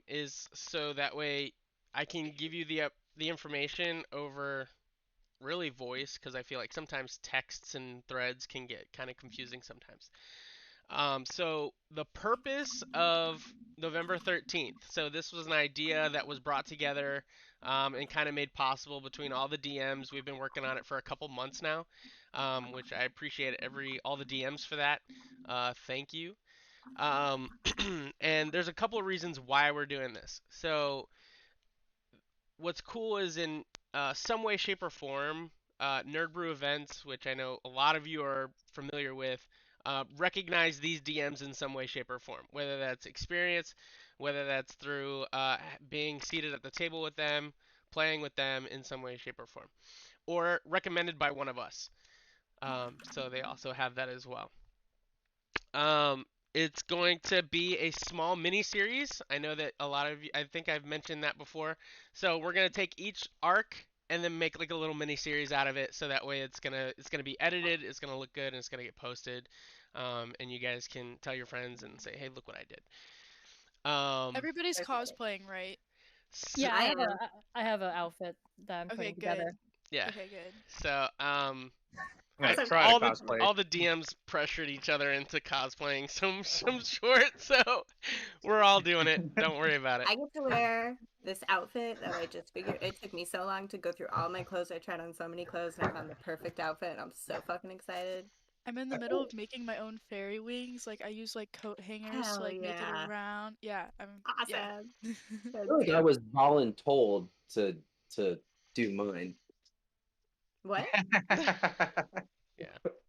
is so that way I can give you the information over really voice because I feel like sometimes texts and threads can get kind of confusing sometimes. So the purpose of November 13th. So this was an idea that was brought together and kind of made possible between all the DMs. We've been working on it for a couple months now, which I appreciate all the DMs for that. Thank you. Um, and there's a couple of reasons why we're doing this. So what's cool is in some way, shape, or form, Nerd Brew events, which I know a lot of you are familiar with, recognize these DMs in some way, shape, or form. Whether that's experience, whether that's through being seated at the table with them, playing with them in some way, shape, or form, or recommended by one of us. So they also have that as well. Um, it's going to be a small mini series. I know that a lot of you, I think I've mentioned that before. So we're gonna take each arc and then make like a little mini series out of it. So that way it's gonna be edited, it's gonna look good, and it's gonna get posted. And you guys can tell your friends and say, hey, look what I did. Um, Everybody's cosplaying, right? so, Yeah, I am. I have an outfit that I'm Okay, putting good. together. yeah. Okay, good. So I'm gonna I, try to all the cosplay. all the DMs pressured each other into cosplaying some short, so we're all doing it. Don't worry about it. I get to wear this outfit that I just figured. It took me so long to go through all my clothes. I tried on so many clothes and I found the perfect outfit. And I'm so fucking excited. I'm in the middle of making my own fairy wings. Like I use like coat hangers to Hell like make it yeah. around. Yeah, yeah. Awesome. I So feel like I sick. was voluntold to do mine. What? Yeah,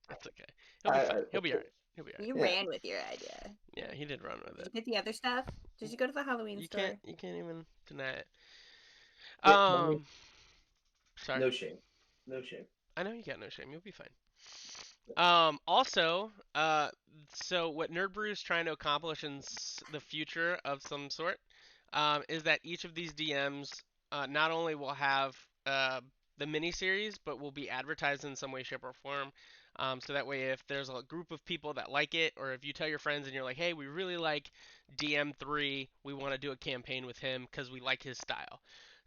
that's okay. He'll be fine. He'll be alright. He'll be alright. You Yeah. ran with your idea. Yeah, he did run with Did it. you get the other stuff? Did you go to the Halloween You can't store? you can't even deny it. Yeah, mine. Um, sorry. No shame. No shame. I know you got no shame. You'll be fine. Also, so what Nerd Brew is trying to accomplish in the future of some sort, is that each of these DMs not only will have the mini series, but will be advertised in some way, shape, or form. So that way, if there's a group of people that like it, or if you tell your friends and you're like, "Hey, we really like DM3, we want to do a campaign with him because we like his style."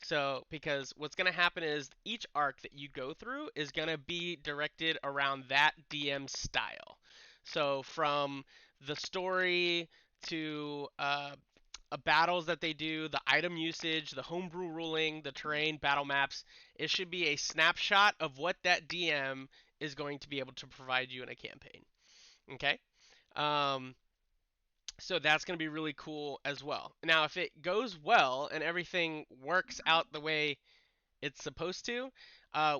So, because what's going to happen is each arc that you go through is going to be directed around that DM style. So, from the story to battles that they do, the item usage, the homebrew ruling, the terrain, battle maps, it should be a snapshot of what that DM is going to be able to provide you in a campaign. Okay? Um, so that's going to be really cool as well. Now, if it goes well and everything works out the way it's supposed to,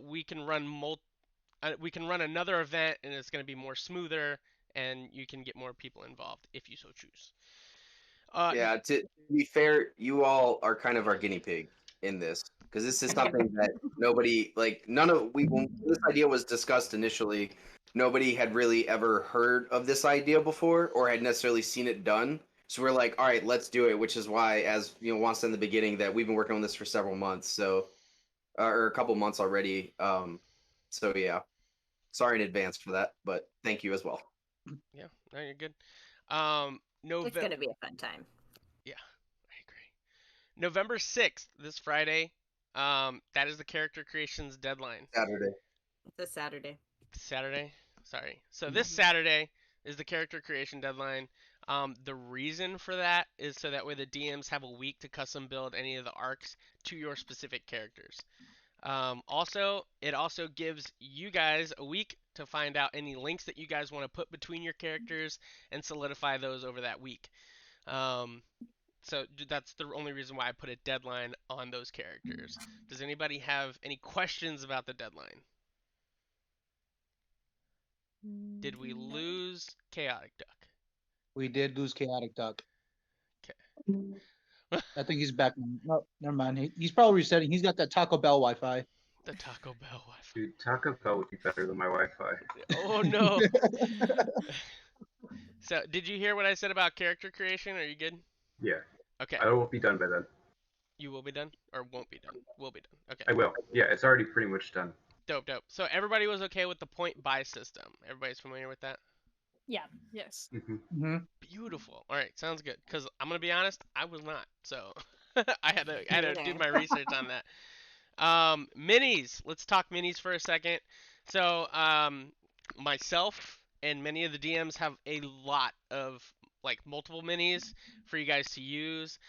we can run we can run another event and it's going to be more smoother and you can get more people involved if you so choose. Uh, Yeah, to be fair, you all are kind of our guinea pig in this because this is something that nobody like none of we when this idea was discussed initially, nobody had really ever heard of this idea before or had necessarily seen it done. So we're like, all right, let's do it, which is why, as you know, Juan said in the beginning, that we've been working on this for several months, so or a couple months already. So yeah, sorry in advance for that, but thank you as well. yeah, no, you're good. It's November. gonna be a fun time. Yeah, I agree. November 6th, this Friday. That is the character creations deadline. Saturday. It's a Saturday. Saturday. Sorry. So this Mhm. Saturday is the character creation deadline. The reason for that is so that way the DMs have a week to custom build any of the arcs to your specific characters. Also, it also gives you guys a week to find out any links that you guys want to put between your characters and solidify those over that week. Um, so that's the only reason why I put a deadline on those characters. Does anybody have any questions about the deadline? Did we No. lose Chaotic Duck? We did lose Chaotic Duck. Okay. I think he's back. No, never mind. He's probably resetting. He's got that Taco Bell Wi-Fi. The Taco Bell Wi-Fi. Dude, Taco Bell would be better than my Wi-Fi. Oh no. So, did you hear what I said about character creation? Are you good? Yeah, Okay. I won't be done by then. You will be done or won't be done? Will be done. Okay. I will. Yeah, it's already pretty much done. Dope, dope. So everybody was okay with the point buy system. Everybody's familiar with that? Yes. Hmm. Beautiful. All right, sounds good. Because I'm gonna be honest, I was not. So I had to do neither. my research on that. Minis. Let's talk minis for a second. So myself and many of the DMs have a lot of like multiple minis for you guys to use.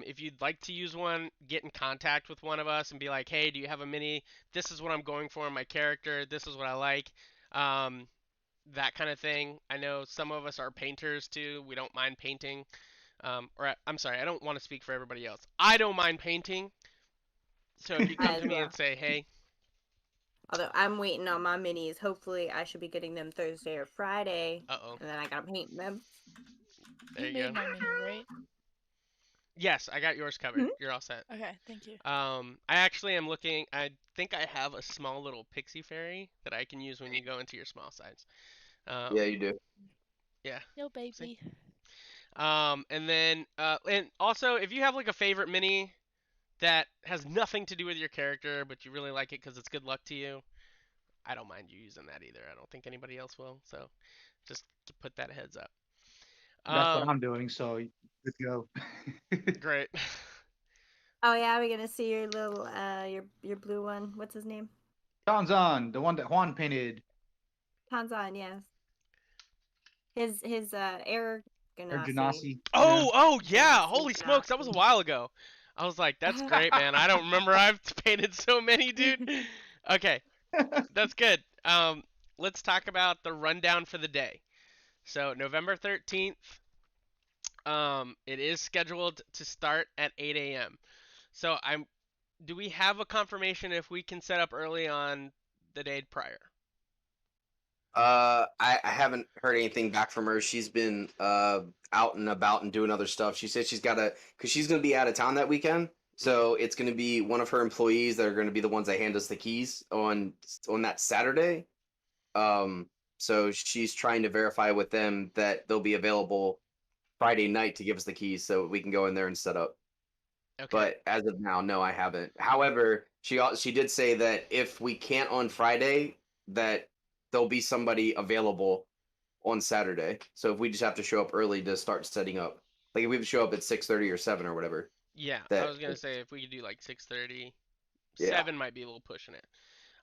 If you'd like to use one, get in contact with one of us and be like, hey, do you have a mini? This is what I'm going for in my character. This is what I like. Um, that kind of thing. I know some of us are painters too. We don't mind painting. I'm sorry, I don't want to speak for everybody else. I don't mind painting. So if you come As to me well. and say, hey, Although I'm waiting on my minis. Hopefully, I should be getting them Thursday or Friday, uh-oh, and then I gotta paint them. there You you made go. my mini, right? Yes, I got yours covered. Mhm. You're all set. Okay, thank you. I actually am looking. I think I have a small little pixie fairy that I can use when you go into your small size. Yeah, you do. Yeah. Yo, See? baby. And then, and also, if you have like a favorite mini that has nothing to do with your character, but you really like it because it's good luck to you, I don't mind you using that either. I don't think anybody else will. So, just to put that heads up. That's what I'm doing. So let's go. Great. Oh yeah, we're gonna see your little your blue one. What's his name? Tanzan, the one that Juan painted. Tanzan, yes. His Or Ganassi. Janasi. Oh yeah! Ganassi, Holy smokes, that was a Ganassi. while ago. I was like, that's great, man. I don't remember I've painted so many, dude. Okay, that's good. Let's talk about the rundown for the day. So November 13th, it is scheduled to start at 8 a.m. So do we have a confirmation if we can set up early on the day prior? I haven't heard anything back from her. She's been out and about and doing other stuff. She said she's got because she's gonna be out of town that weekend. So it's gonna be one of her employees that are gonna be the ones that hand us the keys on that Saturday. So she's trying to verify with them that they'll be available Friday night to give us the keys so we can go in there and set up. Okay. But as of now, no, I haven't. However, she did say that if we can't on Friday, that there'll be somebody available on Saturday. So if we just have to show up early to start setting up, like if we have to show up at 6:30 or 7 or whatever. Yeah, I that- was gonna say if we could do like 6:30, Yeah. 7 might be a little pushing it.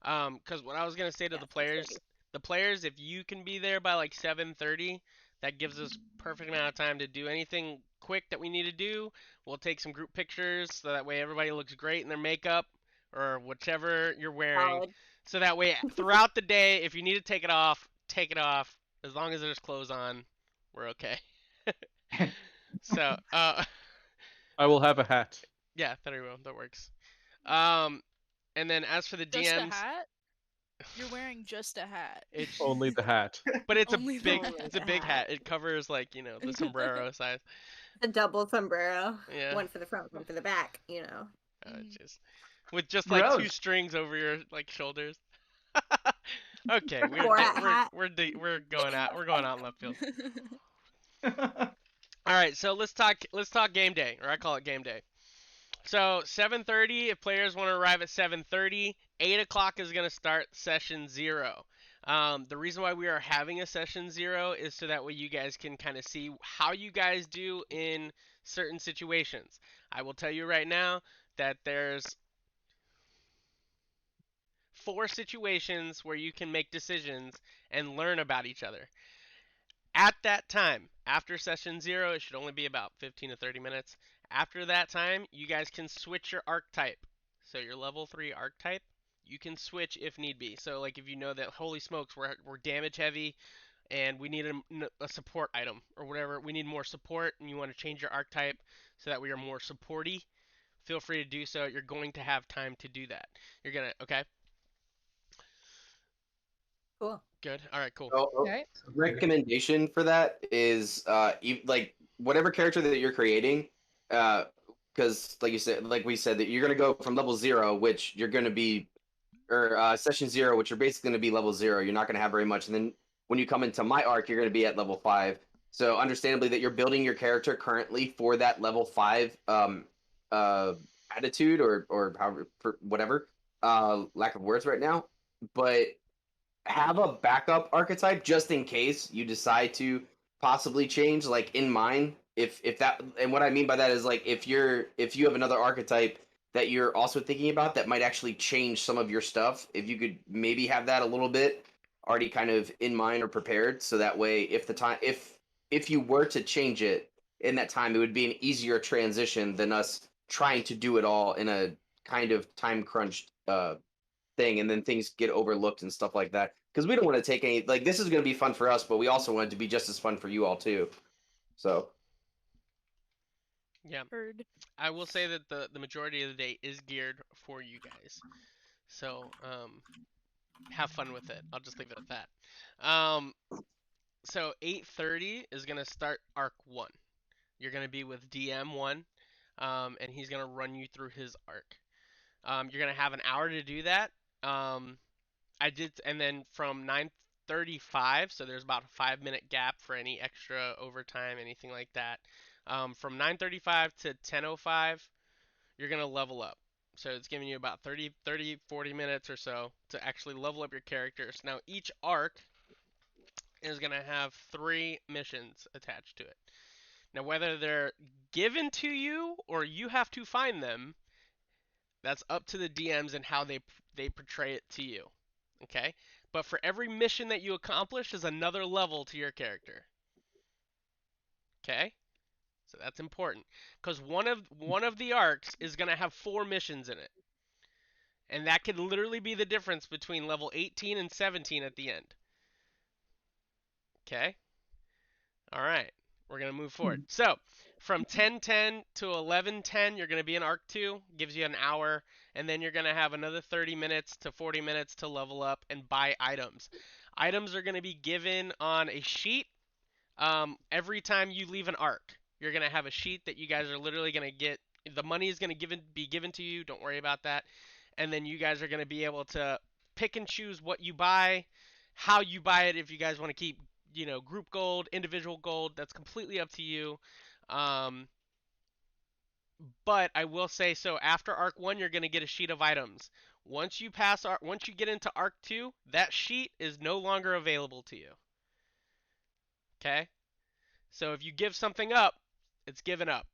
Because what I was gonna say to Yeah, the players, 6:30. if you can be there by like 7:30, that gives us perfect amount of time to do anything quick that we need to do. We'll take some group pictures so that way everybody looks great in their makeup or whichever you're wearing. Solid. So that way throughout the day, if you need to take it off, take it off. As long as there's clothes on, we're okay. So, I will have a hat. yeah, there we go. That works. And then as for the Just a DMs, hat? You're wearing just a hat. it's Only the hat. but it's Only a the big hat. it's a big hat. It covers like, the sombrero size. The double sombrero. Yeah. One for the front, one for the back. You know. Just with just like 2 Gross. strings over your like shoulders. Okay, Borat hat. we're going out in left field. All right, so let's talk game day, or I call it game day. So 7:30, if players want to arrive at 7:30, 8 o'clock is going to start session 0. The reason why we are having a session 0 is so that way you guys can kind of see how you guys do in certain situations. I will tell you right now that there's 4 situations where you can make decisions and learn about each other. At that time, after session 0, it should only be about 15 to 30 minutes. After that time, you guys can switch your archetype. So your level 3 archetype, you can switch if need be. So like if you know that, holy smokes, we're damage heavy and we need a support item or whatever, we need more support and you want to change your archetype so that we are more supporty, feel free to do so. You're going to have time to do that. Okay? Cool. Good. All right, cool. So, Alright. recommendation for that is like whatever character that you're creating, because like we said that you're gonna go from level 0, which you're gonna be, or session 0, which you're basically gonna be level 0. You're not gonna have very much, and then when you come into my arc, you're gonna be at level 5. So understandably, that you're building your character currently for that level 5 attitude or however, for whatever lack of words right now, but have a backup archetype just in case you decide to possibly change, like in mind. If that, and what I mean by that is like if you have another archetype that you're also thinking about that might actually change some of your stuff, if you could maybe have that a little bit already kind of in mind or prepared, so that way if you were to change it in that time, it would be an easier transition than us trying to do it all in a kind of time crunched thing, and then things get overlooked and stuff like that. Because we don't want to take any, like, this is going to be fun for us, but we also want it to be just as fun for you all too. So Yeah, Heard. I will say that the majority of the day is geared for you guys. So have fun with it. I'll just leave it at that. So 8:30 is gonna start arc 1. You're gonna be with DM 1, and he's gonna run you through his arc. You're gonna have an hour to do that. And then from 9:35, so there's about a 5-minute gap for any extra overtime, anything like that. From 9:35 to 10:05, you're gonna level up. So it's giving you about 40 minutes or so to actually level up your characters. Now each arc is gonna have 3 missions attached to it. Now whether they're given to you or you have to find them, that's up to the DMs and how they portray it to you. Okay? But for every mission that you accomplish is another level to your character. Okay? So that's important because one of the arcs is going to have 4 missions in it. And that could literally be the difference between level 18 and 17 at the end. Okay? All right. We're going to move forward. So, from 10:10 to 11:10, you're going to be in arc 2, gives you an hour, and then you're going to have another 30 minutes to 40 minutes to level up and buy items. Items are going to be given on a sheet every time you leave an arc. You're going to have a sheet that you guys are literally going to get. The money is going to be given to you. Don't worry about that. And then you guys are going to be able to pick and choose what you buy, how you buy it. If you guys want to keep, group gold, individual gold, that's completely up to you. But I will say, so after arc 1, you're going to get a sheet of items. Once you get into arc 2, that sheet is no longer available to you. Okay? So if you give something up, it's given up,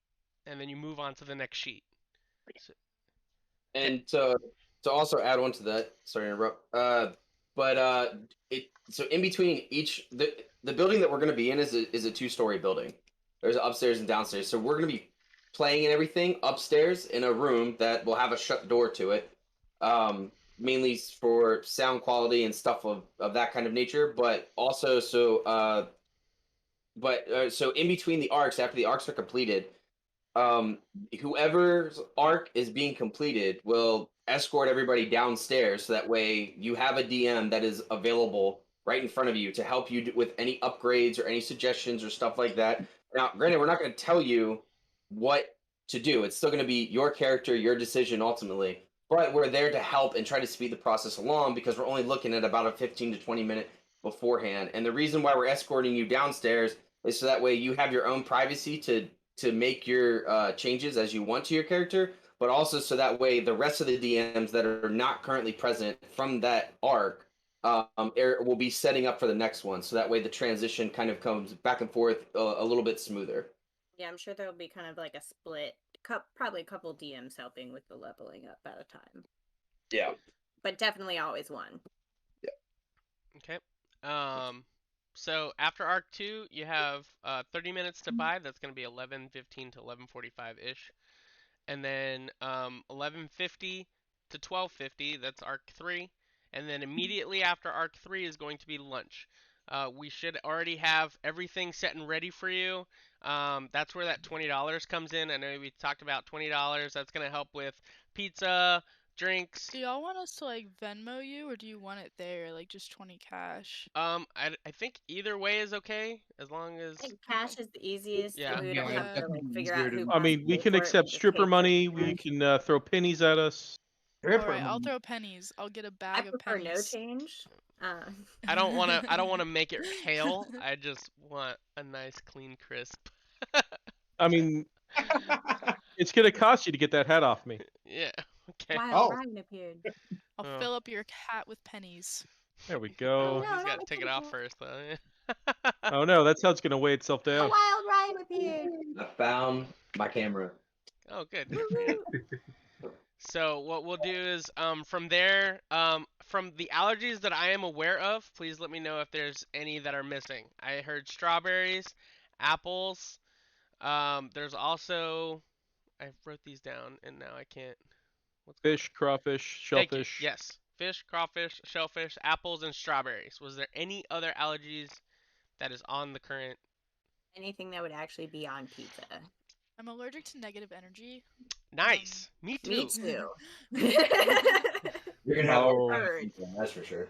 and then you move on to the next sheet. and to also add on to that, sorry to interrupt. So in between each the building that we're going to be in is a 2-story building. There's upstairs and downstairs. So we're going to be playing and everything upstairs in a room that will have a shut door to it, mainly for sound quality and stuff of that kind of nature. But also, so in between the arcs, after the arcs are completed, whoever's arc is being completed will escort everybody downstairs, so that way you have a DM that is available right in front of you to help you with any upgrades or any suggestions or stuff like that. Now, granted, we're not going to tell you what to do. It's still going to be your character, your decision ultimately. But we're there to help and try to speed the process along because we're only looking at about a 15 to 20 minute beforehand. And the reason why we're escorting you downstairs is so that way you have your own privacy to make your changes as you want to your character, but also so that way the rest of the DMs that are not currently present from that arc will be setting up for the next one. So that way the transition kind of comes back and forth a little bit smoother. Yeah, I'm sure there'll be kind of like a split, probably a couple DMs helping with the leveling up at a time. Yeah. But definitely always one. Yeah. Okay. So after arc 2, you have 30 minutes to buy. That's going to be 11:15 to 11:45-ish. And then 11:50 to 12:50, that's arc 3. And then immediately after arc 3 is going to be lunch. We should already have everything set and ready for you. That's where that $20 comes in. I know we talked about $20. That's going to help with pizza, drinks. Do y'all want us to like Venmo you, or do you want it there, like just 20 cash? I think either way is okay, as long as. I think cash is the easiest. Yeah. So we don't Yeah, have to like definitely figure out easier who to- I wants to mean, we pay can for it, accept just stripper pay for money. cash. We can throw pennies at us. Alright, I'll throw pennies. I'll get a I bag of prefer no pennies. change. I don't want to make it hail. I just want a nice, clean, crisp. I mean, it's gonna cost you to get that hat off me. Yeah. Okay. Wild Oh. Ryan appeared. I'll Oh. fill up your hat with pennies. There we Oh, go. No, he's got to not take it off kitty first, though. Oh no, that's how it's gonna weigh itself A down. wild ride with you. I found my camera. Oh, good. Good for you. So what we'll do is, from there, from the allergies that I am aware of, please let me know if there's any that are missing. I heard strawberries, apples. There's also, I wrote these down and now I can't. What's going on? Fish, crawfish, Thank you. shellfish. Yes, fish, crawfish, shellfish, apples, and strawberries. Was there any other allergies that is on the current? Anything that would actually be on pizza. I'm allergic to negative energy. Nice. Me too. Me too. You're gonna have Oh. a hard pizza, that's for sure.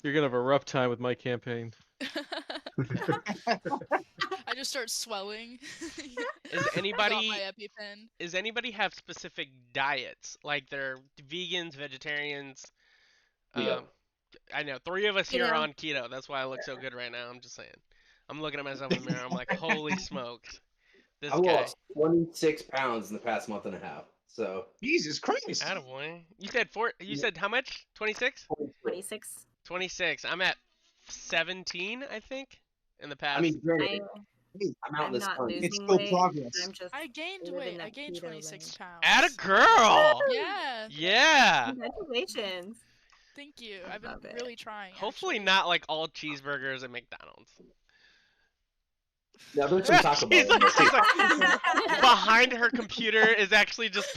You're gonna have a rough time with my campaign. I just start swelling. Is Got anybody my EpiPen. Is anybody have specific diets? Like they're vegans, vegetarians? Keto. Um, I know 3 of us here are Keto. on keto. That's why I look so good right now. I'm just saying. I'm looking at myself in the mirror. I'm like, holy smokes, this I guy. lost 26 pounds in the past month and a half. So Jesus Christ. Attaboy. You said You said how much? 26? 26. 26. I'm at 17, I think, in the past. I mean, granted, I'm I'm out in the not sun. losing It's still weight. progress. I'm just I gained living weight. I that gained keto 26 life. pounds. Atta girl. Yeah. Yeah. Congratulations. Thank you. I I've been love it. really trying. Hopefully actually. not like all cheeseburgers at McDonald's. Now there's some Taco She's Bell. like, behind her computer is actually just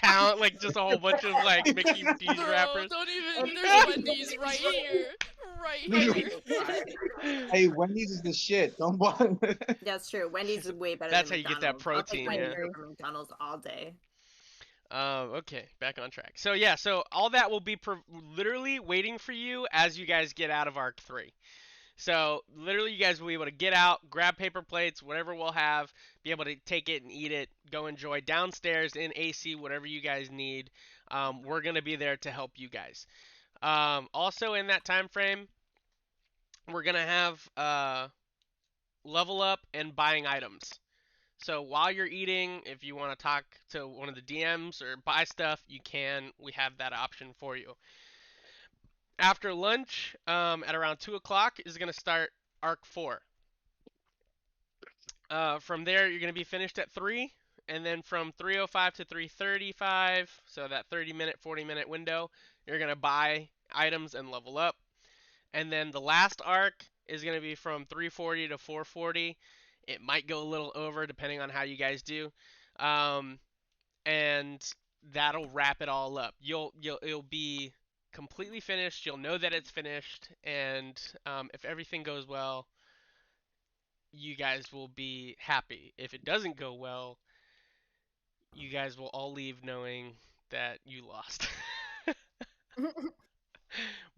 just a whole bunch of like Mickey D's Bro, wrappers. don't even. There's Wendy's right here. Right here. Hey, Wendy's is the shit. Don't bother. That's true. Wendy's is way better That's than how you get that McDonald's. I'll take protein, my yeah. burger from McDonald's all day. Okay, back on track. So yeah, so all that will be literally waiting for you as you guys get out of Arc 3. So literally, you guys will be able to get out, grab paper plates, whatever we'll have, be able to take it and eat it, go enjoy downstairs in AC, whatever you guys need. We're gonna be there to help you guys. Also in that time frame, we're gonna have level up and buying items. So while you're eating, if you want to talk to one of the DMs or buy stuff, you can. We have that option for you. After lunch, at around 2 o'clock, is going to start Arc 4. From there, you're going to be finished at 3. And then from 3:05 to 3:35, so that 30-minute, 40-minute window, you're going to buy items and level up. And then the last arc is going to be from 3:40 to 4:40. It might go a little over depending on how you guys do. And that'll wrap it all up. It'll be completely finished. You'll know that it's finished, and if everything goes well, you guys will be happy. If it doesn't go well, you guys will all leave knowing that you lost.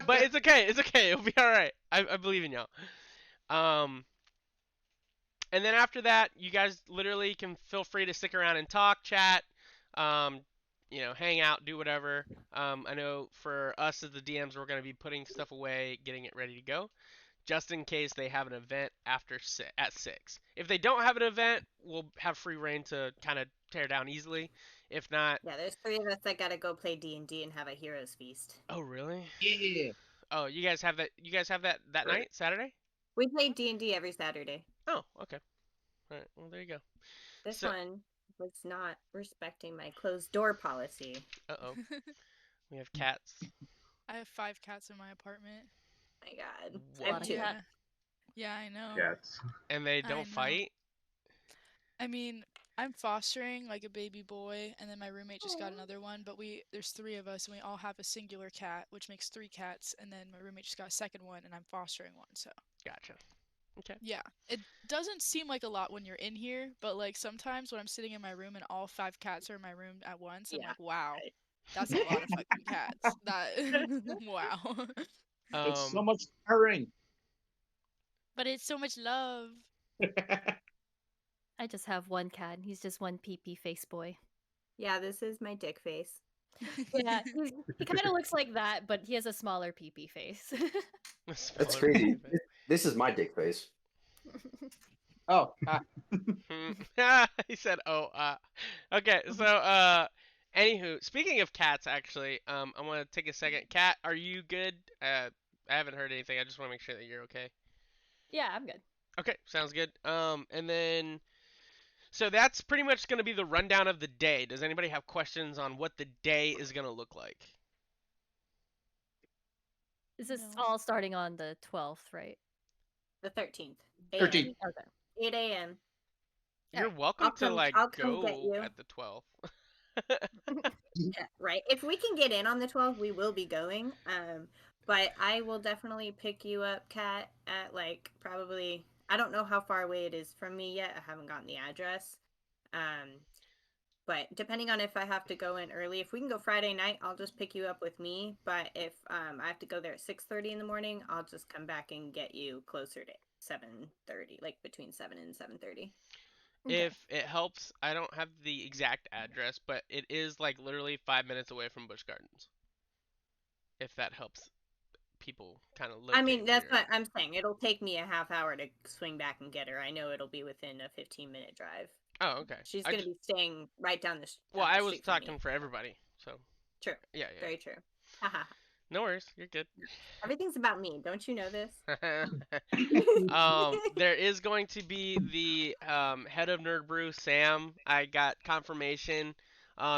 But it's okay. It's okay. It'll be all right. I believe in y'all. And then after that, you guys literally can feel free to stick around and talk, chat, hang out, do whatever. I know for us as the DMs, we're going to be putting stuff away, getting it ready to go, just in case they have an event at 6. If they don't have an event, we'll have free reign to kind of tear down easily. If not, Yeah, there's 3 of us that gotta go play D&D and have a heroes feast. oh really? Yeah. Oh, you guys have that? You guys have that night, Saturday? We play D&D every Saturday. Oh, okay. All right. Well, there you go. This So- one was not respecting my closed door policy. Uh-oh. We have cats. I have 5 cats in my apartment. My God. What? I have 2. Cat. Yeah, I know. Cats. And they I don't know. fight? I mean, I'm fostering like a baby boy, and then my roommate just got another one. But there's 3 of us, and we all have a singular cat, which makes 3 cats. And then my roommate just got a second one, and I'm fostering one. So Gotcha. Okay. yeah, it doesn't seem like a lot when you're in here, but like sometimes when I'm sitting in my room and all 5 cats are in my room at once, I'm Yeah, like, wow, right. that's a lot of fucking cats. That wow. It's so Um, much purring. But it's so much love. I just have one cat. He's just one pee-pee face boy. Yeah, this is my dick face. Yeah, he kind of looks like that, but he has a smaller pee-pee face. That's smaller crazy. baby. This is my dick face. Oh, He said, "Oh, okay." So, anywho, speaking of cats, actually, I want to take a second. Cat, are you good? I haven't heard anything. I just want to make sure that you're okay. Yeah, I'm good. Okay, sounds good. And then so that's pretty much going to be the rundown of the day. Does anybody have questions on what the day is going to look like? Is this No. all starting on the 12th, right? The 13th. 13th. Okay. 8 a.m. You're Alright. welcome to like I'll come get go you. at the 12th. Yeah, right. If we can get in on the 12th, we will be going. But I will definitely pick you up, Kat, at like probably, I don't know how far away it is from me yet. I haven't gotten the address. But depending on if I have to go in early, if we can go Friday night, I'll just pick you up with me. But if I have to go there at 6:30 in the morning, I'll just come back and get you closer to 7:30, like between 7 and 7:30. Okay. If it helps, I don't have the exact address, but it is like literally 5 minutes away from Busch Gardens. If that helps people kind of locate. I mean, where that's you're what at. I'm saying. It'll take me a half hour to swing back and get her. I know it'll be within a 15-minute drive. Oh, okay. She's I going to ju- be staying right down the Well, down the I was street from me. talking for everybody, so True. yeah. Very true. Haha. No worries, you're good. Everything's about me. Don't you know this? There is going to be the head of Nerd Brew, Sam. I got confirmation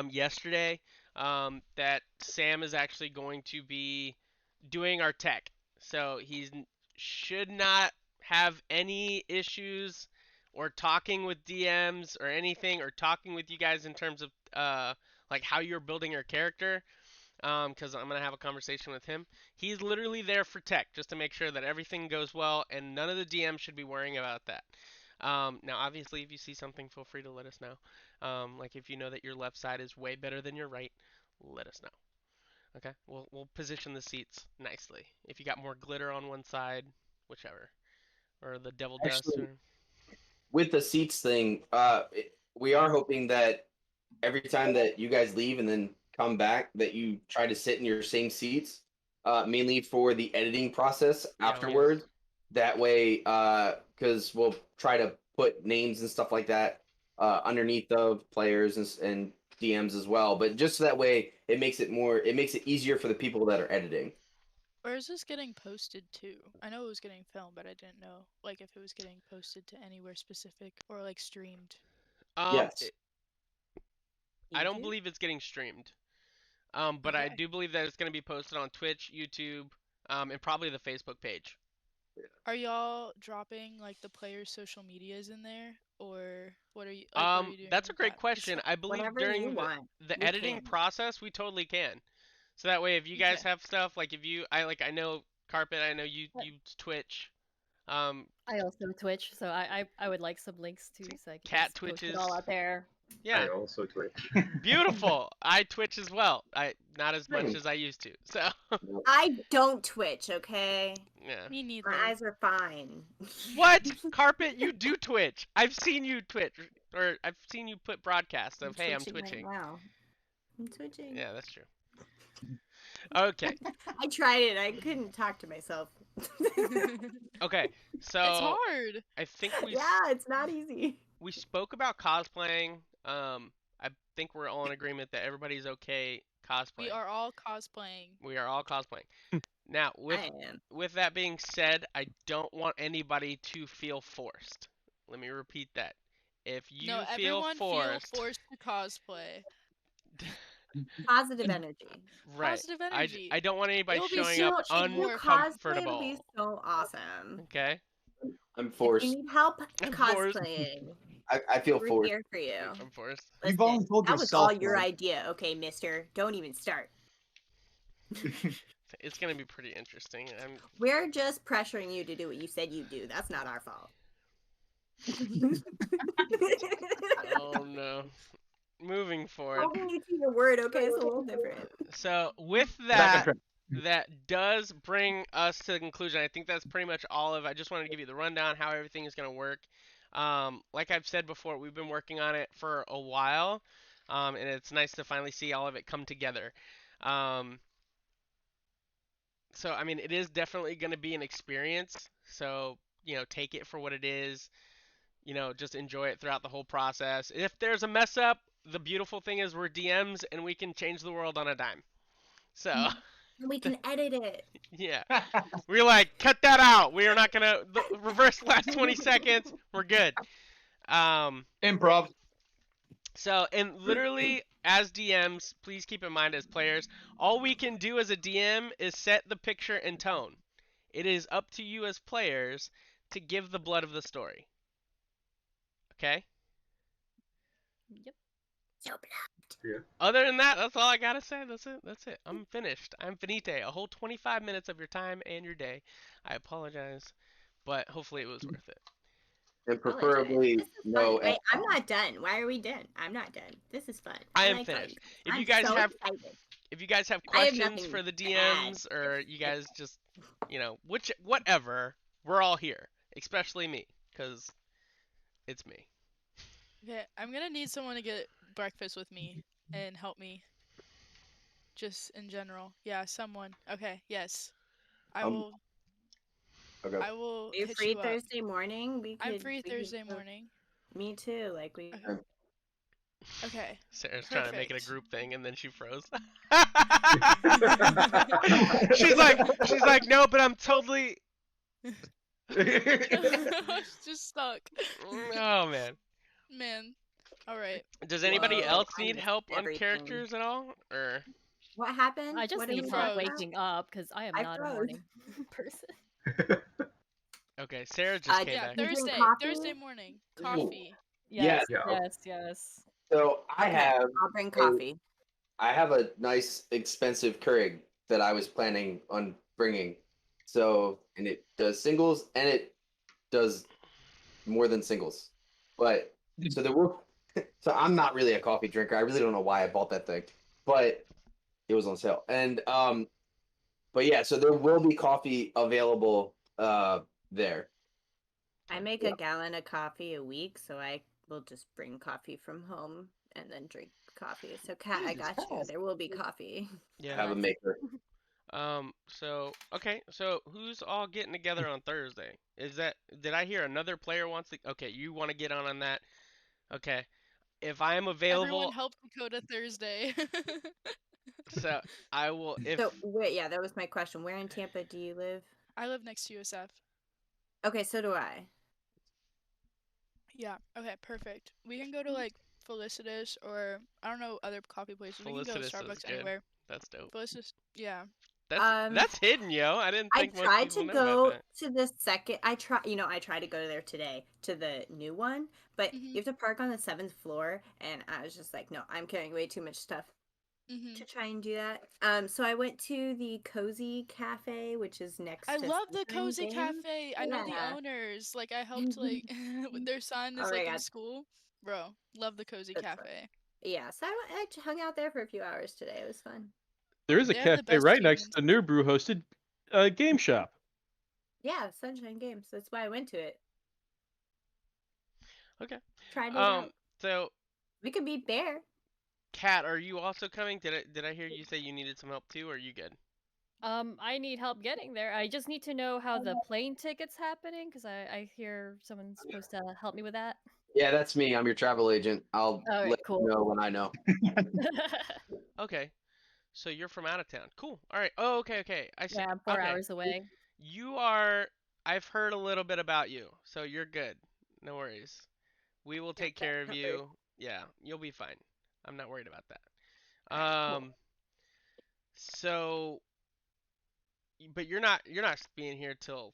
yesterday that Sam is actually going to be doing our tech. So he should not have any issues or talking with DMs or anything or talking with you guys in terms of like how you're building your character. Because I'm gonna have a conversation with him. He's literally there for tech, just to make sure that everything goes well, and none of the DMs should be worrying about that. Now, obviously, if you see something, feel free to let us know. Like if you know that your left side is way better than your right, let us know. Okay, we'll position the seats nicely. If you got more glitter on one side, whichever, or the devil dust. Actually, Or... with the seats thing, we are hoping that every time that you guys leave and then come back, that you try to sit in your same seats, mainly for the editing process Yeah, afterwards. That way, because we'll try to put names and stuff like that underneath of players and DMs as well. But just so that way, it makes it easier for the people that are editing. Where is this getting posted to? I know it was getting filmed, but I didn't know like if it was getting posted to anywhere specific or like streamed. Yes. I don't YouTube? believe it's getting streamed. But I Okay. do believe that it's going to be posted on Twitch, YouTube, and probably the Facebook page. Are y'all dropping like the players' social medias in there, or what are you? Like, what are you doing That's a with great that? 'Cause question. I believe Whatever during you want. the we editing can. process, we totally can. So that way, if you guys Okay. have stuff, like if you, I know Carpet, I know you Twitch. I also Twitch, so I would like some links too, so I can Cat just post it Twitches. all out there. Yeah, I also Twitch. beautiful. I Twitch as well. Not as much Same. as I used to. So I don't twitch, okay? yeah. Me neither. My eyes are fine. What? Carpet, you do Twitch. I've seen you Twitch, or I've seen you put broadcasts of, hey, I'm twitching. Right now. I'm twitching. Yeah, that's true. Okay. I tried it. I couldn't talk to myself. Okay. So It's hard. I think Yeah, it's not easy. we spoke about cosplaying. I think we're all in agreement that everybody's okay cosplaying. We are all cosplaying. We are all cosplaying. Now, I am. with that being said, I don't want anybody to feel forced. Let me repeat that. If you No, feel everyone forced, feel forced to cosplay. Positive energy. right? Positive energy. I don't want anybody It'll be showing so up much more uncomfortable. It'll be so awesome. Okay. I'm If forced. you need help I'm forced. cosplaying, I feel we're forced. here for you. I'm forced. You've Listen, only told that was yourself, all your though. idea, okay, mister? Don't even start. It's gonna be pretty interesting. We're just pressuring you to do what you said you'd do. That's not our fault. Oh no. Moving forward. Holding you to your word, okay, it's a little different. So with Back on that, track. that does bring us to the conclusion. I think that's pretty much all of. I just wanted to give you the rundown how everything is going to work. Like I've said before, we've been working on it for a while, and it's nice to finally see all of it come together. So I mean, it is definitely going to be an experience. So take it for what it is. Just enjoy it throughout the whole process. If there's a mess up, the beautiful thing is we're DMs and we can change the world on a dime. So And we can edit it. Yeah. We're like, cut that out. We are not gonna reverse the last 20 seconds. We're good. Improv. So, and literally, as DMs, please keep in mind as players, all we can do as a DM is set the picture and tone. It is up to you as players to give the blood of the story. Okay? Yep. So Other than that, that's all I gotta say. That's it. That's it. I'm finished. I'm finite. A whole 25 minutes of your time and your day. I apologize, but hopefully it was worth it. And apologize. preferably This is no. fun. Wait, I'm not done. Why are we done? I'm not done. This is fun. I am like how finished. you- If you I'm guys so have excited. If you guys have I have questions nothing for the to add. DMs, or you guys just, whatever, we're all here. Especially me, because it's me. Okay, I'm gonna need someone to get breakfast with me and help me. Just in general. Yeah, someone. Okay, yes. I Um, will Okay. I will Are you hit free you up. Thursday morning? I'm free we could Thursday go- morning. Me too. Like we. Okay. Okay. Sarah's trying to make it a Perfect. group thing, and then she froze. she's like, no, but I'm totally. Just stuck. Oh man. Man. Alright. Does anybody Whoa, else I need missed help on everything. characters at all, or? What happened? I just What are need we froze. help talking about? waking up because I am I not a froze. morning person. Okay, Sarah just came Yeah, back. drink Thursday. coffee? Thursday morning. Coffee. Yes, Yeah. yes, yes. So I Okay, have I'll bring coffee. a nice expensive Keurig that I was planning on bringing. So, and it does singles and it does more than singles. But so there were so I'm not really a coffee drinker. I really don't know why I bought that thing. But it was on sale. And but yeah, so there will be coffee available there. I make a gallon of coffee a week, so I will just bring coffee from home and then drink coffee. So, Kat, I Jesus got you. Christ. There will be coffee. Yeah. Have a maker. So okay. So who's all getting together on Thursday? Did I hear another player wants to? Okay, you want to get on that? Okay. If I am available, Everyone help Dakota Thursday. so I will. If So, wait, yeah, that was my question. Where in Tampa do you live? I live next to USF. Okay, so do I. Yeah. Okay, perfect. We can go to like Felicitas or I don't know other coffee places. We can go to Felicitas is Starbucks good. anywhere. that's dope. Felicitas. Yeah. That's hidden, yo. I didn't I think most tried people to know go about that. to the second. I tried to go there today to the new one, but Mhm. you have to park on the 7th floor, and I was just like, no, I'm carrying way too much stuff Mhm. to try and do that. So I went to the Cozy Cafe, which is next. I to love the Sunshine Cozy Games. Cafe. I know the Yeah. owners. Like I helped like with their son Oh is my like in God. school. Bro, love the Cozy That's fun. Cafe. Yeah, so I hung out there for a few hours today. It was fun. There is a They have the cafe best right next tunes. to the New Brew hosted game shop. Yeah, Sunshine Games. That's why I went to it. Okay. Tried it out. So We could be there. Kat, are you also coming? Did I hear you say you needed some help too, or are you good? I need help getting there. I just need to know how the plane ticket's happening because I hear someone's supposed to help me with that. Yeah, that's me. I'm your travel agent. I'll Alright, let cool. you know when I know. Okay. So you're from out of town. Cool. All right. Oh, okay. I see. Yeah, I'm 4 Okay. hours away. You are. I've heard a little bit about you, so you're good. No worries. We will take care of not worried. you. Yeah, you'll be fine. I'm not worried about that. So, but you're not being here till.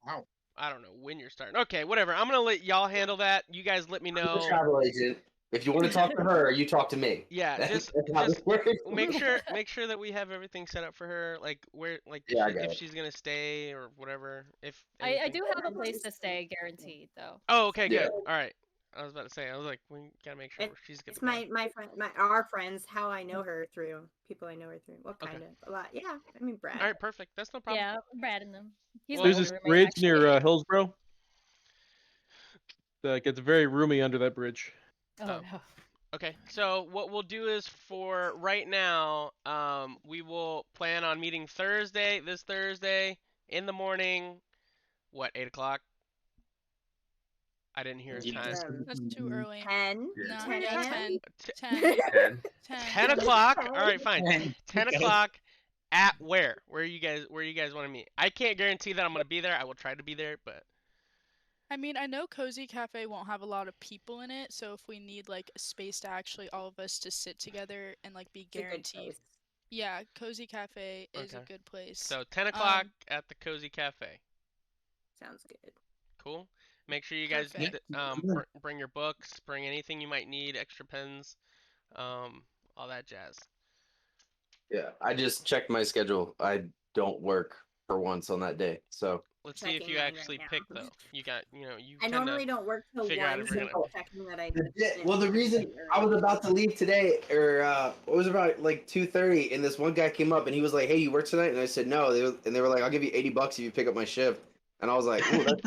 Wow. I don't know when you're starting. Okay, whatever. I'm gonna let y'all handle that. You guys let me I'm the know. travel agent. If you want to talk to her, you talk to me. Yeah, That's just how this works. make sure that we have everything set up for her, like Yeah, I got if it. she's gonna stay or whatever. If I anything. do have a place to stay, guaranteed, though. Oh, okay, Yeah. good. All right. I was about to say. I was like, we gotta make sure she's good. It's my friend, our friends. How I know her through people I know her through. What Okay. kind of a lot? Yeah, I mean Brad. All right, perfect. That's no problem. Yeah, Brad and them. He's Well, my There's old this roommate, bridge actually. near Hillsboro. That gets very roomy under that bridge. Oh, Oh. no. Okay, so what we'll do is for right now, we will plan on meeting this Thursday in the morning. What, 8 o'clock? I didn't hear a Yeah. time. That's too early. 10. Yeah. No, 10 yeah, a.m. 10. 10. 10. 10 o'clock. All right, fine. 10 o'clock. At where? Where you guys want to meet? I can't guarantee that I'm gonna be there. I will try to be there, but I mean, I know Cozy Cafe won't have a lot of people in it, so if we need like a space to actually all of us to sit together and like be It's a good guaranteed. place. Yeah, Cozy Cafe is a Okay. good place. so 10 o'clock Um, at the Cozy Cafe. Sounds good. Cool. Make sure you guys Perfect. bring your books, bring anything you might need, extra pens, all that jazz. Yeah, I just checked my schedule. I don't work for once on that day, so Let's see if Checking you mine right actually now. pick though. You got, you I tend to normally don't work till figure out 1, if so we're I'm gonna- checking that I. well, the reason I was about to leave today, or it was about like 2:30, and this one guy came up and he was like, "Hey, you work tonight?" And I said, "No." They were like, "I'll give you $80 if you pick up my shift." And I was like, "Ooh, that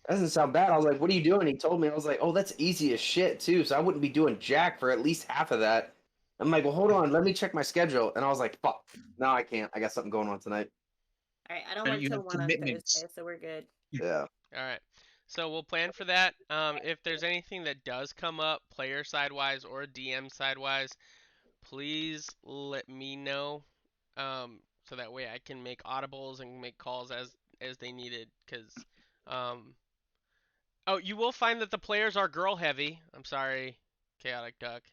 doesn't sound bad." I was like, "What are you doing?" He told me. I was like, "Oh, that's easy as shit too." So I wouldn't be doing jack for at least half of that. I'm like, "Well, hold on, let me check my schedule." And I was like, "Fuck, no, I can't. I got something going on tonight." All right, I don't And work you till have 1 on commitments. Thursday, so we're good. Yeah. All right. So we'll plan for that. If there's anything that does come up, player side wise or DM side wise, please let me know. So that way I can make audibles and make calls as they needed. Oh, you will find that the players are girl heavy. I'm sorry, Chaotic Duck,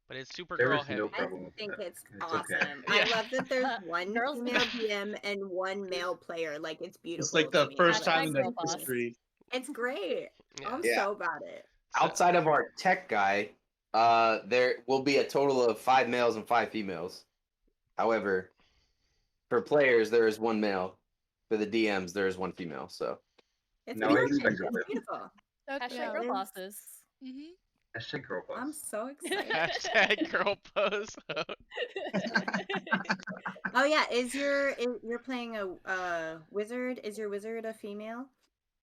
but it's super There girl is heavy. no I problem with think that. it's okay. awesome. Yeah. I love that there's one Girls- female DM and one male player. Like it's beautiful. It's like to the me. first Hashtag time in the girl boss. history. It's great. Yeah. I'm Yeah. so about it. So- Outside of our tech guy, there will be a total of 5 males and 5 females. However, for players, there is 1 male. For the DMs, there is 1 female. So It's No, I gorgeous. expect It's it. beautiful. that's Hashtag yeah. girl Liz. bosses. Mhm. Hashtag girl boss. I'm so excited. Hashtag girl pose. Oh yeah, you're playing a wizard? Is your wizard a female?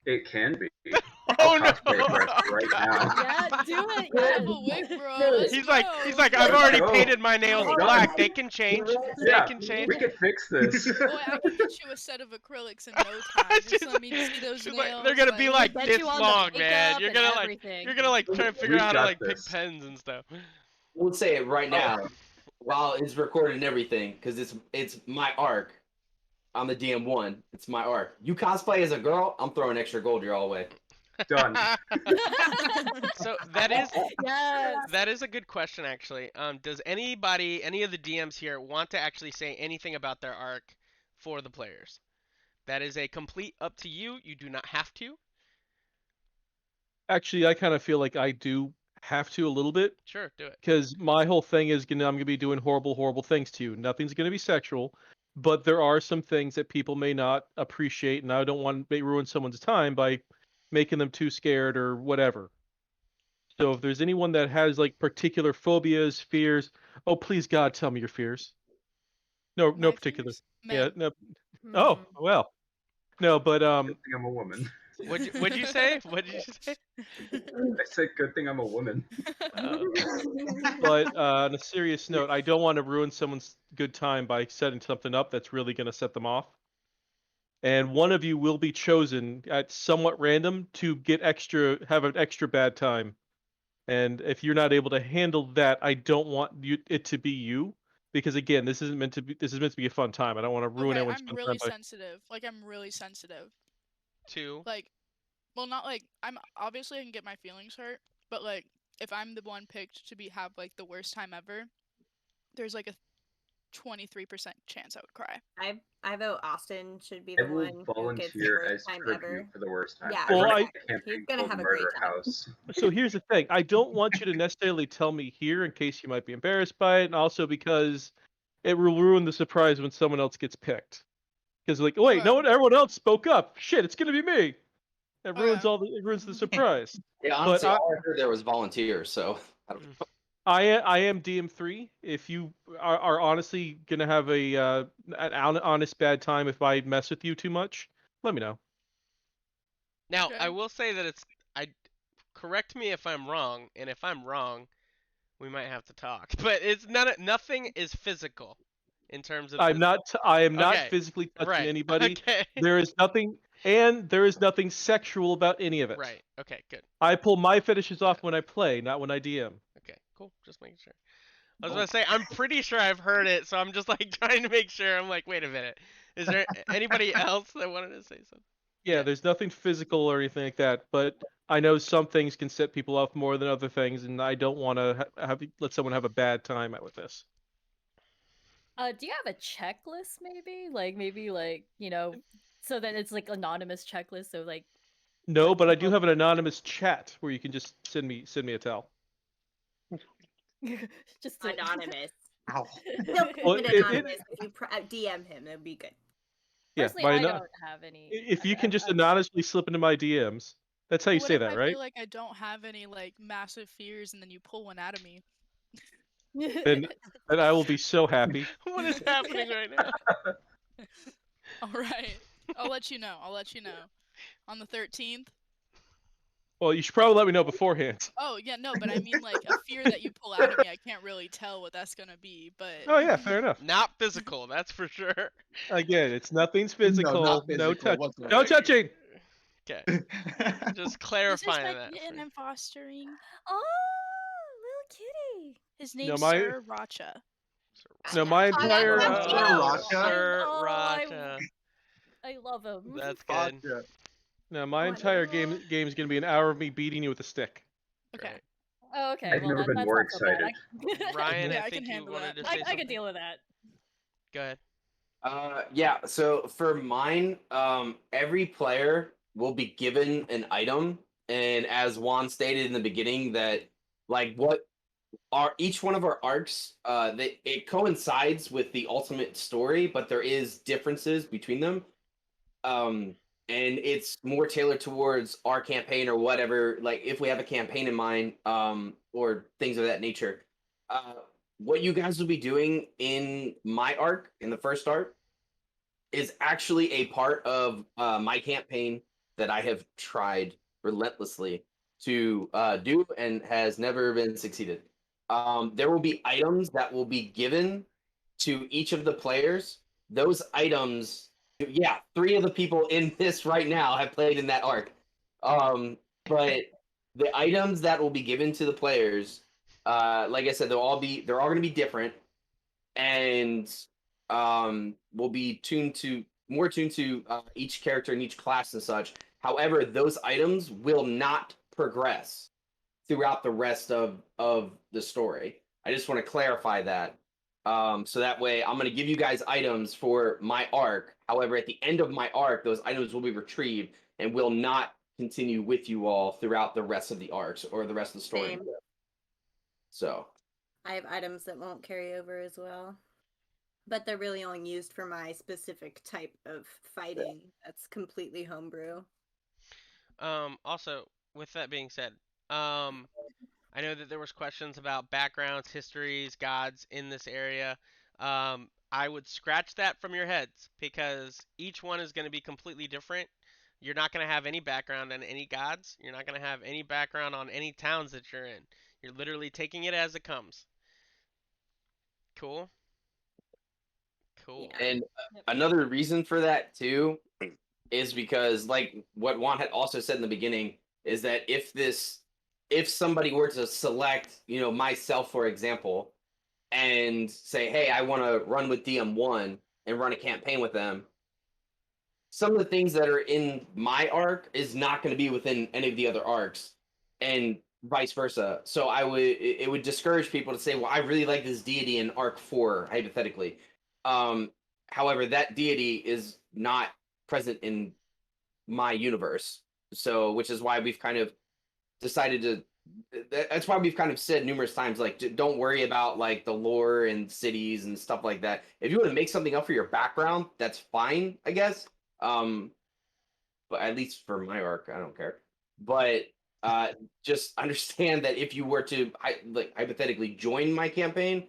It can be. Oh I'll no! cosplay for it right now. Yeah, do it. I Yeah. have a wig, bro. Let's He's go. like, I've already go. painted my nails Oh, black. God. They can change. Yeah, They can change. we could fix this. Boy, I can get you a set of acrylics in no time. Just She's let me see those She's nails. like, they're gonna be like Get this you on the long, man. makeup You're and gonna like, everything. you're gonna like try to figure We've out how to got like pick this. pens and stuff. we'll say it right now, while it's recorded and everything, because it's my arc. I'm the DM1. It's my arc. You cosplay as a girl, I'm throwing extra gold your all way. Done. So that is Yes. that is a good question actually. Does any of the DMs here want to actually say anything about their arc for the players? That is a complete up to you. You do not have to. Actually, I kind of feel like I do have to a little bit Sure, do it. because my whole thing is I'm gonna be doing horrible things to you. Nothing's gonna be sexual, but there are some things that people may not appreciate, and I don't want to ruin someone's time by making them too scared or whatever. So if there's anyone that has like particular phobias, fears, oh please God, tell me your fears. No My particular. fears? Yeah. Men. No. Oh well. No, but Good thing I'm a woman. What'd you say? What did you say? I said good thing I'm a woman. But on a serious note, I don't want to ruin someone's good time by setting something up that's really going to set them off. And one of you will be chosen at somewhat random to have an extra bad time. And if you're not able to handle that, I don't want it to be you, because again, this is meant to be a fun time. I don't want to ruin Okay, everyone's I'm fun really time by sensitive. Like I'm really sensitive. Two. Like, well, not like I'm obviously I can get my feelings hurt, but like if I'm the one picked to have like the worst time ever, there's like a 23% chance I would cry. I vote Austin should be I the will one who gets the volunteer worst as time tribute ever. for the worst time. Yeah, I Well, run I- a campaign He's gonna called have a great Murder time. House. So here's the thing. I don't want you to necessarily tell me here in case you might be embarrassed by it, and also because it will ruin the surprise when someone else gets picked. Because like, wait, Okay. no one, everyone else spoke up. Shit, it's gonna be me. It ruins Okay. it ruins the surprise. Yeah, honestly, I- all I heard there was volunteers, so I don't know. I am DM3. If you are honestly gonna have an honest bad time if I mess with you too much, let me know. Now, Okay. I will say that correct me if I'm wrong, and if I'm wrong, we might have to talk. But it's nothing is physical in terms of I am not Okay, physically touching right. anybody. Okay. There is nothing sexual about any of it. Right. Okay, good. I pull my fetishes off when I play, not when I DM. Okay, cool. Just making sure. I was gonna say I'm pretty sure I've heard it, so I'm just like trying to make sure. I'm like, wait a minute. Is there anybody else that wanted to say something? Yeah, Yeah. there's nothing physical or anything like that, but I know some things can set people off more than other things, and I don't want to let someone have a bad time with this. Do you have a checklist maybe? Like maybe like, so that it's like anonymous checklist, so like No, like but I do people have an anonymous chat where you can just send me a tell. just to... Anonymous. Ow. He'll keep Well, it it- anonymous if you DM him. It'll be good. Yeah, Personally, by I ano- don't have any. if you I- can just anonymously slip into my DMs. That's how you What say if that, I right? feel like I don't have any like massive fears, and then you pull one out of me? Then I will be so happy. What is happening right now? All right, I'll let you know. On the 13th. Well, you should probably let me know beforehand. Oh yeah, no, but I mean like a fear that you pull out of me. I can't really tell what that's gonna be, but Oh yeah, fair enough. Not physical, that's for sure. Again, it's nothing's physical. not No physical touch. whatsoever. No touching. Okay, just this is clarifying my that. kitten I'm fostering. Oh, little kitty. His No, name's my- Sir Racha. No, my that's entire. so cute. Sir Oh, Racha. I love him. That's good. Gotcha. No, my Oh, I entire love- game is gonna be an hour of me beating you with a stick. Okay. Great. Oh, okay. I've well, never been that's more not so bad. Ryan, Yeah, I I think can you handle wanted that. to say I something. can deal with that. Go ahead. Yeah, so for mine, every player will be given an item, and as Juan stated in the beginning, that like what are each one of our arcs, it coincides with the ultimate story, but there is differences between them. And it's more tailored towards our campaign or whatever, like if we have a campaign in mind, or things of that nature. What you guys will be doing in my arc, in the first arc, is actually a part of my campaign that I have tried relentlessly to do and has never been succeeded. There will be items that will be given to each of the players. Those items, yeah, 3 of the people in this right now have played in that arc. But the items that will be given to the players, like I said, they're all going to be different, and will be more tuned to each character and each class and such. However, those items will not progress throughout the rest of the story. I just want to clarify that. So that way, I'm going to give you guys items for my arc. However, at the end of my arc, those items will be retrieved and will not continue with you all throughout the rest of the arcs or the rest of the story. Same. So I have items that won't carry over as well. But they're really only used for my specific type of fighting. That's completely homebrew. Also, with that being said, I know that there was questions about backgrounds, histories, gods in this area. I would scratch that from your heads because each one is going to be completely different. You're not going to have any background on any gods. You're not going to have any background on any towns that you're in. You're literally taking it as it comes. Cool. Cool. Yeah. And Yep. another reason for that too is because, like what Juan had also said in the beginning, is that if somebody were to select, myself for example, and say, hey, I want to run with DM1 and run a campaign with them, some of the things that are in my arc is not going to be within any of the other arcs, and vice versa. So it would discourage people to say, well, I really like this deity in arc 4, hypothetically. However, that deity is not present in my universe. So, which is why we've kind of decided to. That's why we've kind of said numerous times, like, don't worry about like the lore and cities and stuff like that. If you want to make something up for your background, that's fine, I guess. But at least for my arc, I don't care. But just understand that if you were to hypothetically join my campaign,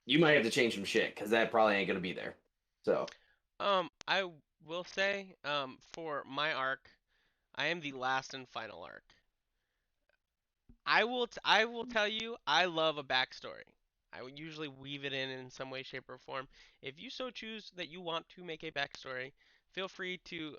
you might have to change some shit because that probably ain't gonna be there. So I will say, for my arc, I am the last and final arc. I will tell you, I love a backstory. I would usually weave it in some way, shape, or form. If you so choose that you want to make a backstory, feel free to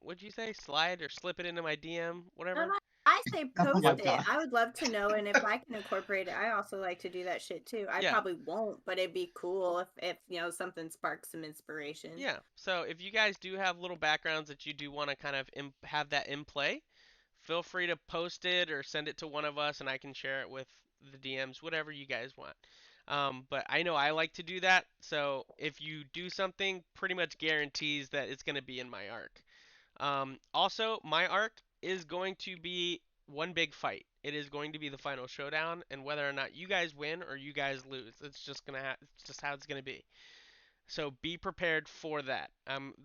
what'd you say? Slide or slip it into my DM, whatever. I say post Oh, it. God. I would love to know, and if I can incorporate it, I also like to do that shit too. I Yeah. probably won't, but it'd be cool if something sparks some inspiration. Yeah. So if you guys do have little backgrounds that you do want to kind of have that in play, feel free to post it or send it to one of us, and I can share it with the DMs, whatever you guys want. But I know I like to do that, so if you do something, pretty much guarantees that it's going to be in my arc. Also, my arc is going to be one big fight. It is going to be the final showdown, and whether or not you guys win or you guys lose, it's just it's just how it's gonna be. So be prepared for that.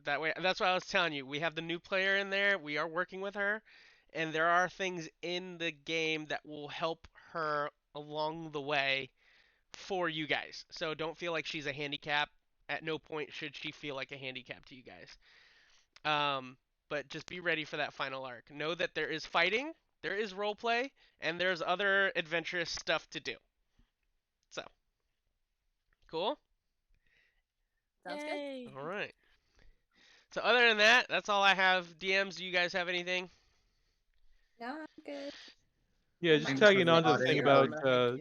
That way, that's what I was telling you. We have the new player in there. We are working with her, and there are things in the game that will help her along the way for you guys. So don't feel like she's a handicap. At no point should she feel like a handicap to you guys. But just be ready for that final arc. Know that there is fighting, there is roleplay, and there's other adventurous stuff to do. So, cool? Sounds good. Yay. All right. So other than that, that's all I have. DMs, do you guys have anything? No, I'm good. Yeah, just Thanks tagging for on to the the thing audio. about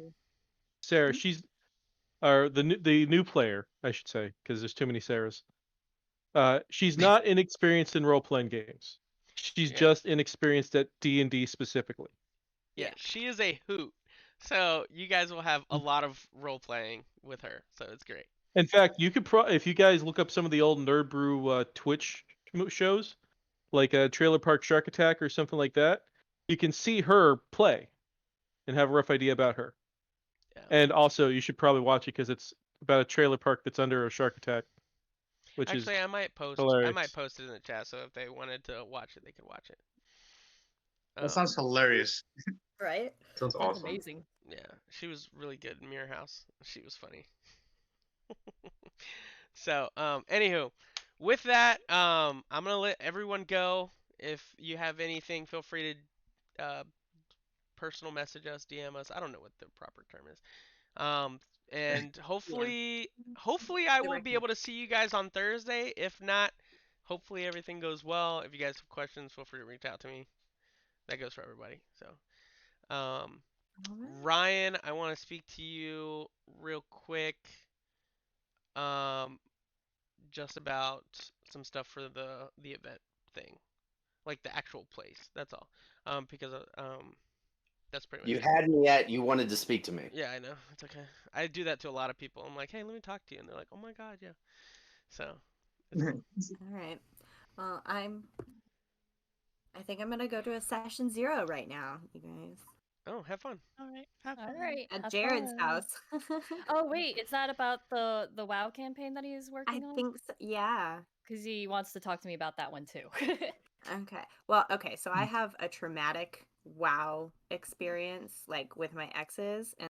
Sarah. She's or the new player, I should say, because there's too many Sarahs. She's not inexperienced in role playing games. She's Yeah. just inexperienced at D&D specifically. Yeah, she is a hoot. So you guys will have a lot of role playing with her. So it's great. In fact, you could if you guys look up some of the old Nerd Brew Twitch shows, like Trailer Park Shark Attack or something like that, you can see her play and have a rough idea about her. Yeah. And also, you should probably watch it because it's about a trailer park that's under a shark attack, which Actually, is I might post hilarious. it in the chat, so if they wanted to watch it, they could watch it. That sounds hilarious. Right? Sounds Sounds awesome. amazing. Yeah, she was really good in Mirror House. She was funny. So, anywho, with that, I'm gonna let everyone go. If you have anything, feel free to personal message us, DM us. I don't know what the proper term is. And hopefully I will be able to see you guys on Thursday. If not, hopefully everything goes well. If you guys have questions, feel free to reach out to me. That goes for everybody. So, Ryan, I want to speak to you real quick. Just about some stuff for the event thing, like the actual place. That's all. Because that's pretty much You it. had me at you wanted to speak to me. Yeah, I know. It's okay. I do that to a lot of people. I'm like, hey, let me talk to you, and they're like, oh my god, yeah. So. It's cool. All right. Well, I think I'm gonna go to a session 0 right now, you guys. Oh, have fun. All right. Have All fun. right. At have Jared's fun. house. Oh wait, is that about the WoW campaign that he's I working on? think so. Yeah. Because he wants to talk to me about that one too. Okay. Well, okay. So I have a traumatic WoW experience, like with my exes, and